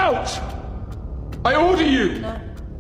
out! I order you!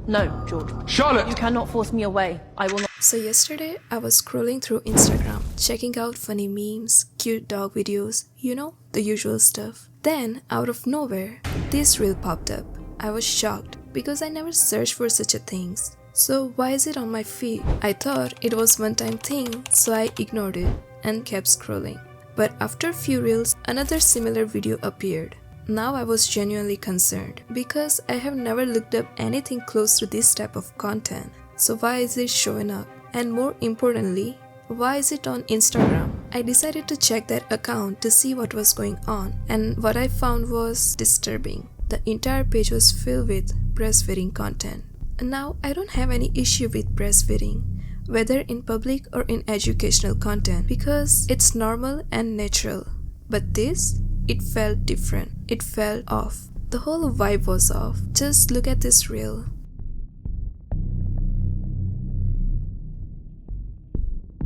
No, George. Charlotte! You cannot force me away. I will not. So yesterday, I was scrolling through Instagram, checking out funny memes, cute dog videos, you know, the usual stuff. Then, out of nowhere, this reel popped up. I was shocked because I never searched for such a thing. So why is it on my feed? I thought it was one-time thing, so I ignored it and kept scrolling. But after a few reels, another similar video appeared. Now I was genuinely concerned because I have never looked up anything close to this type of content. So why is it showing up? And more importantly, why is it on Instagram? I decided to check that account to see what was going on, and what I found was disturbing. The entire page was filled with breastfeeding content. Now I don't have any issue with breastfeeding, whether in public or in educational content, because it's normal and natural. But this, it felt different. It felt off. The whole vibe was off. Just look at this reel.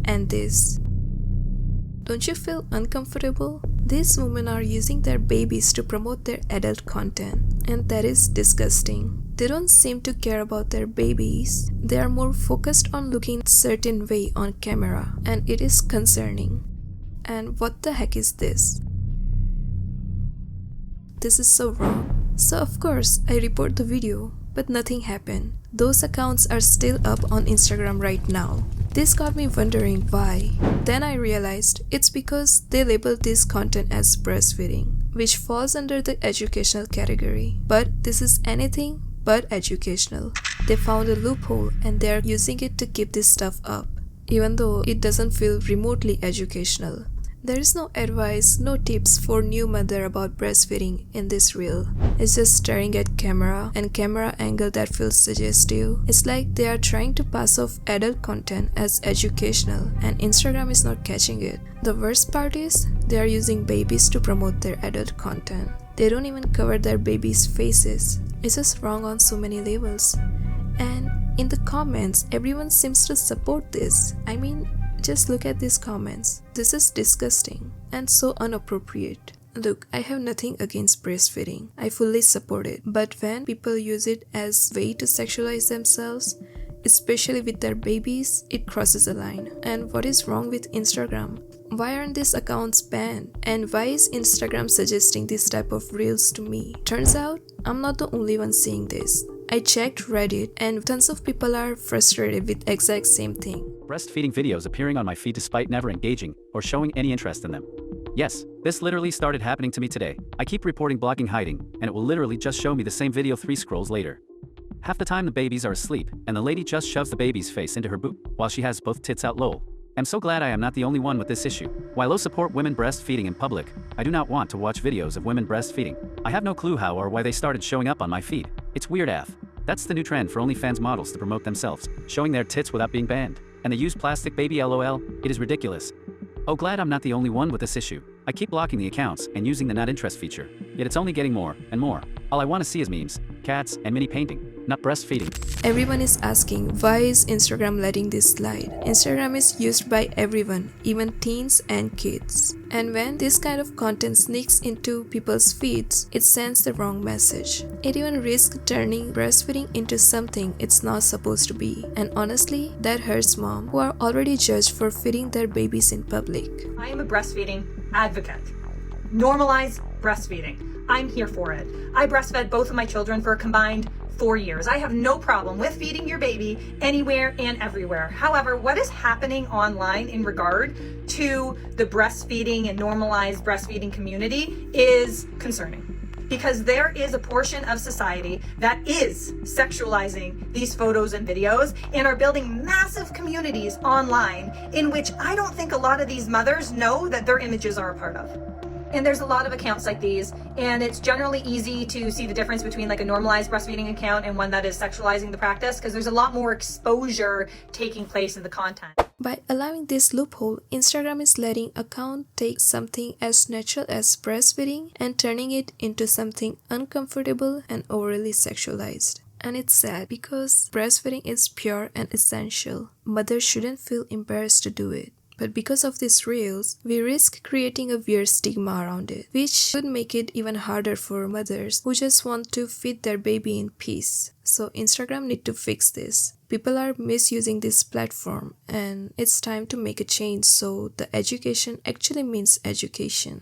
And this. Don't you feel uncomfortable? These women are using their babies to promote their adult content, and that is disgusting. They don't seem to care about their babies. They are more focused on looking a certain way on camera, and it is concerning. And what the heck is this? This is so wrong. So of course, I report the video, but nothing happened. Those accounts are still up on Instagram right now. This got me wondering why. Then I realized it's because they labeled this content as breastfeeding, which falls under the educational category. But this is anything but educational. They found a loophole and they are using it to keep this stuff up, even though it doesn't feel remotely educational. There is no advice, no tips for new mother about breastfeeding in this reel. It's just staring at camera and camera angle that feels suggestive. It's like they are trying to pass off adult content as educational, and Instagram is not catching it. The worst part is they are using babies to promote their adult content. They don't even cover their babies' faces. It's just wrong on so many levels. And in the comments, everyone seems to support this. I mean, just look at these comments. This is disgusting and so inappropriate. Look, I have nothing against breastfeeding. I fully support it. But when people use it as a way to sexualize themselves, especially with their babies, it crosses a line. And what is wrong with Instagram? Why aren't these accounts banned? And why is Instagram suggesting this type of reels to me? Turns out, I'm not the only one seeing this. I checked Reddit and tons of people are frustrated with exact same thing. Breastfeeding videos appearing on my feed despite never engaging or showing any interest in them. Yes, this literally started happening to me today. I keep reporting blogging hiding, and it will literally just show me the same video 3 scrolls later. Half the time the babies are asleep, and the lady just shoves the baby's face into her boob while she has both tits out lol. I'm so glad I am not the only one with this issue. While I support women breastfeeding in public, I do not want to watch videos of women breastfeeding. I have no clue how or why they started showing up on my feed. It's weird AF. That's the new trend for OnlyFans models to promote themselves, showing their tits without being banned. And they use plastic baby lol, it is ridiculous. Oh, glad I'm not the only one with this issue. I keep blocking the accounts and using the not interest feature, yet it's only getting more and more. All I want to see is memes, cats, and mini painting, not breastfeeding. Everyone is asking, why is Instagram letting this slide? Instagram is used by everyone, even teens and kids. And when this kind of content sneaks into people's feeds, it sends the wrong message. It even risks turning breastfeeding into something it's not supposed to be. And honestly, that hurts moms who are already judged for feeding their babies in public. I am a breastfeeding advocate. Normalize breastfeeding. I'm here for it. I breastfed both of my children for a combined 4 years. I have no problem with feeding your baby anywhere and everywhere. However, what is happening online in regard to the breastfeeding and normalized breastfeeding community is concerning, because there is a portion of society that is sexualizing these photos and videos and are building massive communities online in which I don't think a lot of these mothers know that their images are a part of. And there's a lot of accounts like these, and it's generally easy to see the difference between like a normalized breastfeeding account and one that is sexualizing the practice, because there's a lot more exposure taking place in the content. By allowing this loophole, Instagram is letting account take something as natural as breastfeeding and turning it into something uncomfortable and overly sexualized. And it's sad because breastfeeding is pure and essential. Mothers shouldn't feel embarrassed to do it. But because of these reels, we risk creating a weird stigma around it, which could make it even harder for mothers who just want to feed their baby in peace. So Instagram need to fix this. People are misusing this platform and it's time to make a change so the education actually means education.